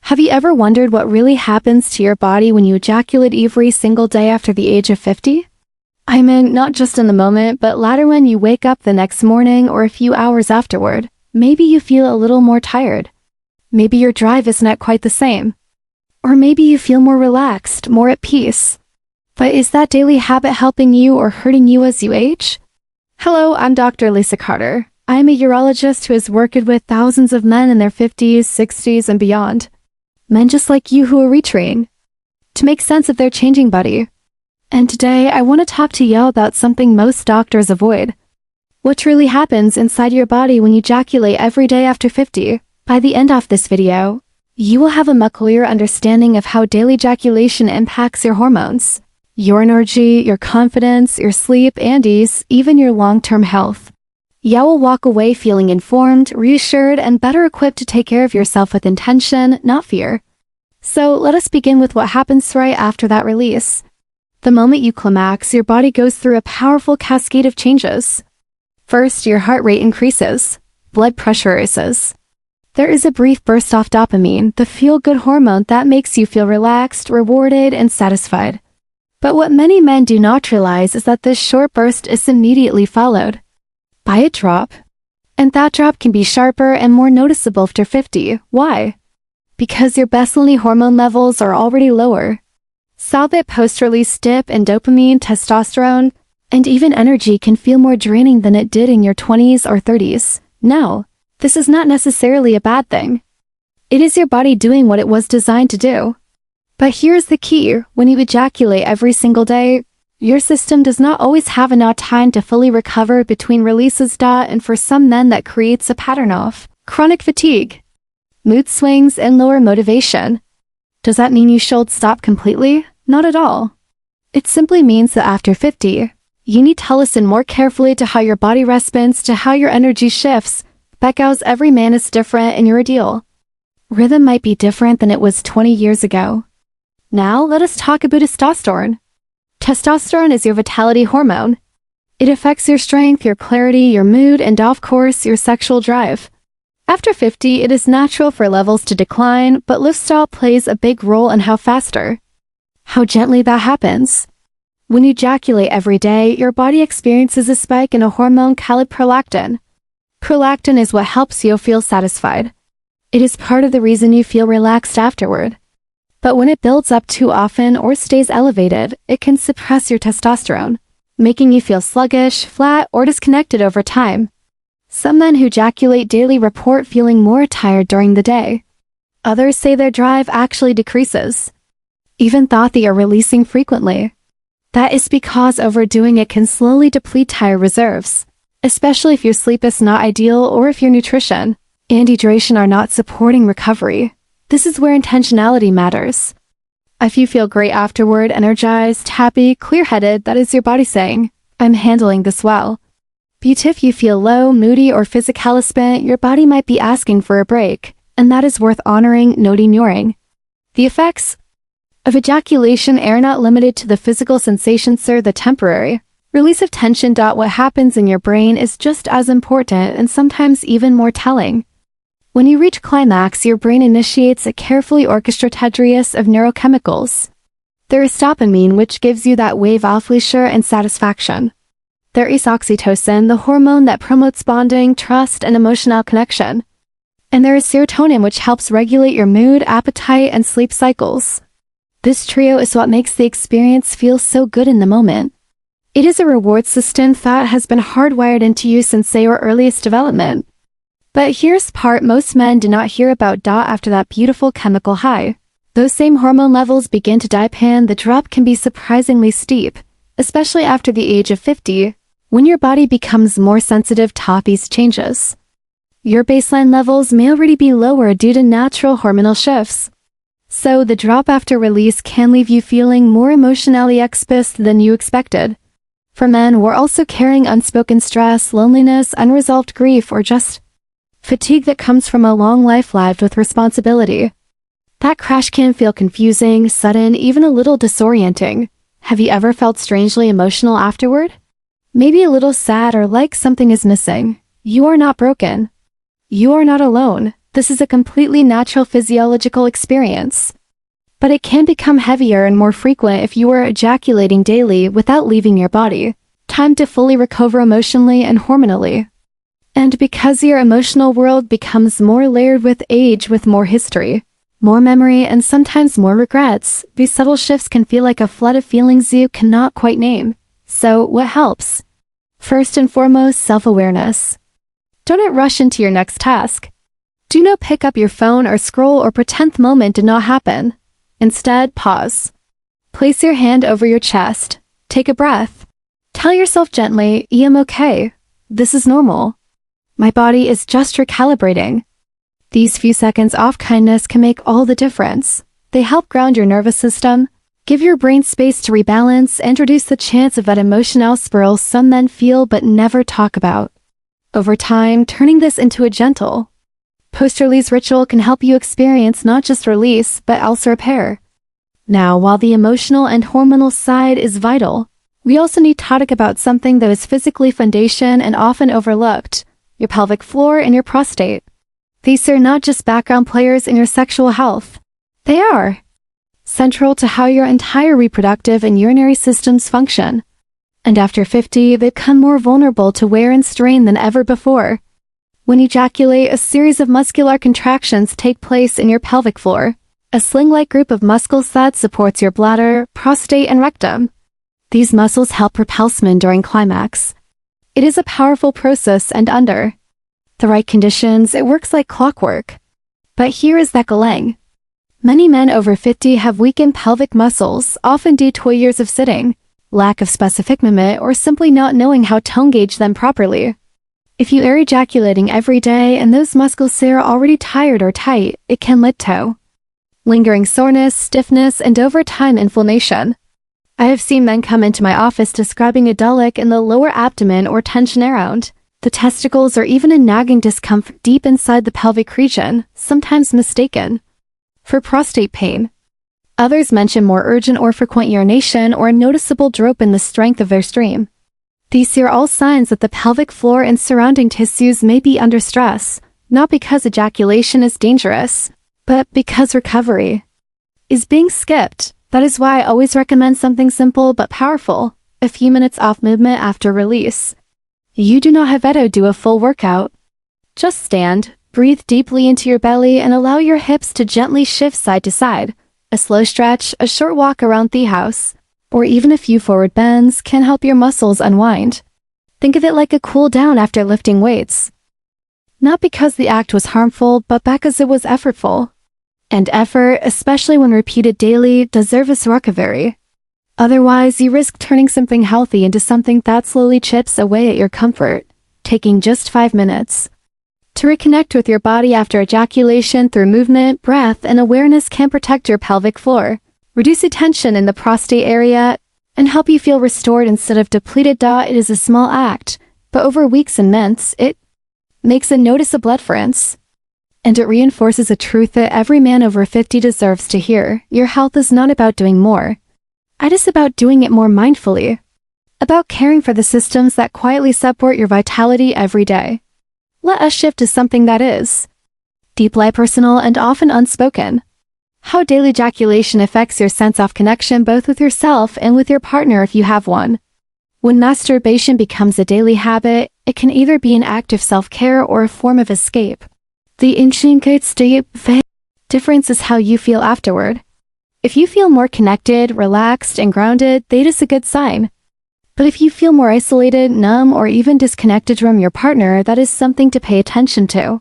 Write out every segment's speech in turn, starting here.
Have you ever wondered what really happens to your body when you ejaculate every single day after the age of 50? I mean, not just in the moment, but later when you wake up the next morning or a few hours afterward. Maybe you feel a little more tired. Maybe your drive isn't at quite the same. Or maybe you feel more relaxed, more at peace. But is that daily habit helping you or hurting you as you age? Hello, I'm Dr. Lisa Carter. I am a urologist who has worked with thousands of men in their 50s, 60s, and beyond. Men just like you who are retreating to make sense of their changing body. And today, I want to talk to you about something most doctors avoid. What truly happens inside your body when you ejaculate every day after 50. By the end of this video, you will have a much clearer understanding of how daily ejaculation impacts your hormones, your energy, your confidence, your sleep, and ease, even your long-term health. You will walk away feeling informed, reassured, and better equipped to take care of yourself with intention, not fear. So let us begin with what happens right after that release. The moment you climax, your body goes through a powerful cascade of changes. First, your heart rate increases. Blood pressure rises. There is a brief burst of dopamine, the feel-good hormone that makes you feel relaxed, rewarded, and satisfied. But what many men do not realize is that this short burst is immediately followed by a drop. And that drop can be sharper and more noticeable after 50. Why? Because your baseline hormone levels are already lower. So that post-release dip in dopamine, testosterone, and even energy can feel more draining than it did in your 20s or 30s. No, this is not necessarily a bad thing. It is your body doing what it was designed to do. But here's the key: when you ejaculate every single day, your system does not always have enough time to fully recover between releases. And for some men that creates a pattern of chronic fatigue, mood swings, and lower motivation. Does that mean you should stop completely? Not at all. It simply means that after 50, you need to listen more carefully to how your body responds to how your energy shifts, because every man is different and your ideal rhythm might be different than it was 20 years ago. Now let us talk about testosterone. Testosterone is your vitality hormone. It affects your strength, your clarity, your mood, and of course, your sexual drive. After 50, it is natural for levels to decline, but lifestyle plays a big role in how faster, how gently that happens. When you ejaculate every day, your body experiences a spike in a hormone called prolactin. Prolactin is what helps you feel satisfied. It is part of the reason you feel relaxed afterward. But when it builds up too often or stays elevated, it can suppress your testosterone, making you feel sluggish, flat, or disconnected over time. Some men who ejaculate daily report feeling more tired during the day. Others say their drive actually decreases, even thought they are releasing frequently. That is because overdoing it can slowly deplete tire reserves, especially if your sleep is not ideal or if your nutrition and hydration are not supporting recovery. This is where intentionality matters. If you feel great afterward, energized, happy, clear-headed, that is your body saying, "I'm handling this well." But if you feel low, moody, or physically spent, your body might be asking for a break, and that is worth honoring, not ignoring. The effects of ejaculation are not limited to the physical sensations or the temporary release of tension. What happens in your brain is just as important and sometimes even more telling. When you reach climax, your brain initiates a carefully orchestrated series of neurochemicals. There is dopamine, which gives you that wave of pleasure and satisfaction. There is oxytocin, the hormone that promotes bonding, trust, and emotional connection. And there is serotonin, which helps regulate your mood, appetite, and sleep cycles. This trio is what makes the experience feel so good in the moment. It is a reward system that has been hardwired into you since your earliest development. But here's the part most men do not hear about. After that beautiful chemical high, those same hormone levels begin to dip, and the drop can be surprisingly steep, especially after the age of 50, when your body becomes more sensitive to these changes. Your baseline levels may already be lower due to natural hormonal shifts. So the drop after release can leave you feeling more emotionally exposed than you expected. For men, we're also carrying unspoken stress, loneliness, unresolved grief, or just fatigue that comes from a long life lived with responsibility. That crash can feel confusing, sudden, even a little disorienting. Have you ever felt strangely emotional afterward? Maybe a little sad or like something is missing. You are not broken. You are not alone. This is a completely natural physiological experience. But it can become heavier and more frequent if you are ejaculating daily without leaving your body. Time to fully recover emotionally and hormonally. And because your emotional world becomes more layered with age, with more history, more memory, and sometimes more regrets, these subtle shifts can feel like a flood of feelings you cannot quite name. So, what helps? First and foremost, self-awareness. Don't rush into your next task. Do not pick up your phone or scroll or pretend the moment did not happen. Instead, pause. Place your hand over your chest. Take a breath. Tell yourself gently, I am okay. This is normal. My body is just recalibrating. These few seconds of kindness can make all the difference. They help ground your nervous system, give your brain space to rebalance, and reduce the chance of that emotional spiral some men feel but never talk about. Over time, turning this into a gentle, post-release ritual can help you experience not just release, but also repair. Now, while the emotional and hormonal side is vital, we also need to talk about something that is physically foundation and often overlooked: your pelvic floor and your prostate. These are not just background players in your sexual health. They are central to how your entire reproductive and urinary systems function. And after 50, they become more vulnerable to wear and strain than ever before. When you ejaculate, a series of muscular contractions take place in your pelvic floor, a sling-like group of muscles that supports your bladder, prostate, and rectum. These muscles help propel semen during climax. It is a powerful process, and under the right conditions, it works like clockwork. But here is that galang. Many men over 50 have weakened pelvic muscles, often due to years of sitting, lack of specific movement, or simply not knowing how to engage them properly. If you are ejaculating every day and those muscles are already tired or tight, it can lead to lingering soreness, stiffness, and over time inflammation. I have seen men come into my office describing a dull ache in the lower abdomen or tension around the testicles, or even a nagging discomfort deep inside the pelvic region, sometimes mistaken for prostate pain. Others mention more urgent or frequent urination or a noticeable drop in the strength of their stream. These are all signs that the pelvic floor and surrounding tissues may be under stress, not because ejaculation is dangerous, but because recovery is being skipped. That is why I always recommend something simple but powerful: a few minutes off movement after release. You do not have to do a full workout. Just stand, breathe deeply into your belly, and allow your hips to gently shift side to side. A slow stretch, a short walk around the house, or even a few forward bends can help your muscles unwind. Think of it like a cool down after lifting weights. Not because the act was harmful, but because it was effortful. And effort, especially when repeated daily, deserves recovery. Otherwise, you risk turning something healthy into something that slowly chips away at your comfort. Taking just 5 minutes to reconnect with your body after ejaculation through movement, breath, and awareness can protect your pelvic floor, reduce tension in the prostate area, and help you feel restored instead of depleted. It is a small act, but over weeks and months, it makes a noticeable difference. And it reinforces a truth that every man over 50 deserves to hear: your health is not about doing more. It is about doing it more mindfully. About caring for the systems that quietly support your vitality every day. Let us shift to something that is deeply personal and often unspoken: how daily ejaculation affects your sense of connection both with yourself and with your partner if you have one. When masturbation becomes a daily habit, it can either be an act of self-care or a form of escape. The difference is how you feel afterward. If you feel more connected, relaxed, and grounded, that is a good sign. But if you feel more isolated, numb, or even disconnected from your partner, that is something to pay attention to.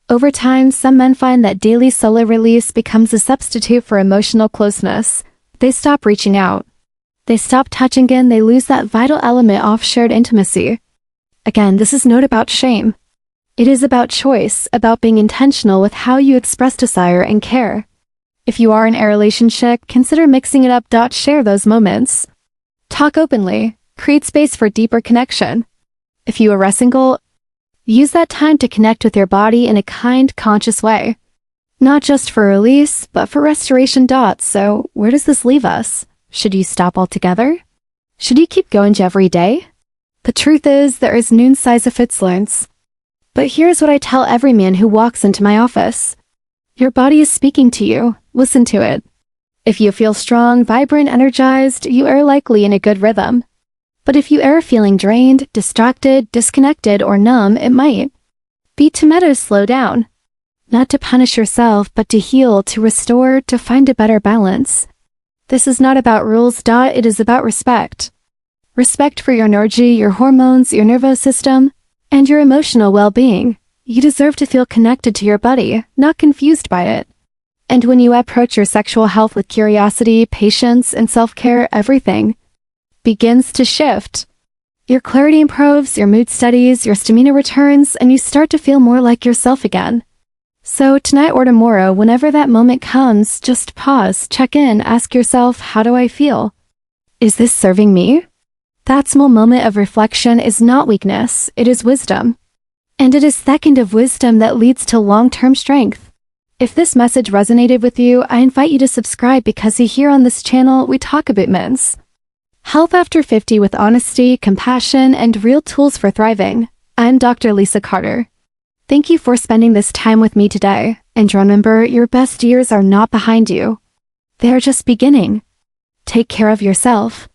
Over time, some men find that daily solo release becomes a substitute for emotional closeness. They stop reaching out. They stop touching in, they lose that vital element of shared intimacy. Again, this is not about shame. It is about choice, about being intentional with how you express desire and care. If you are in a relationship, consider mixing it up. Share those moments. Talk openly. Create space for deeper connection. If you are single, use that time to connect with your body in a kind, conscious way. Not just for release, but for restoration. So, where does this leave us? Should you stop altogether? Should you keep going every day? The truth is, there is no size of fits. But here's what I tell every man who walks into my office. Your body is speaking to you. Listen to it. If you feel strong, vibrant, energized, you are likely in a good rhythm. But if you are feeling drained, distracted, disconnected, or numb, it might be time to slow down. Not to punish yourself, but to heal, to restore, to find a better balance. This is not about rules. It is about respect. Respect for your energy, your hormones, your nervous system, and your emotional well-being. You deserve to feel connected to your body, not confused by it. And when you approach your sexual health with curiosity, patience, and self-care, everything begins to shift. Your clarity improves, your mood steadies, your stamina returns, and you start to feel more like yourself again. So tonight or tomorrow, whenever that moment comes, just pause, check in, ask yourself, how do I feel? Is this serving me? That small moment of reflection is not weakness, it is wisdom. And it is that kind of wisdom that leads to long-term strength. If this message resonated with you, I invite you to subscribe because here on this channel, we talk about men's health after 50 with honesty, compassion, and real tools for thriving. I'm Dr. Lisa Carter. Thank you for spending this time with me today, and remember, your best years are not behind you. They are just beginning. Take care of yourself.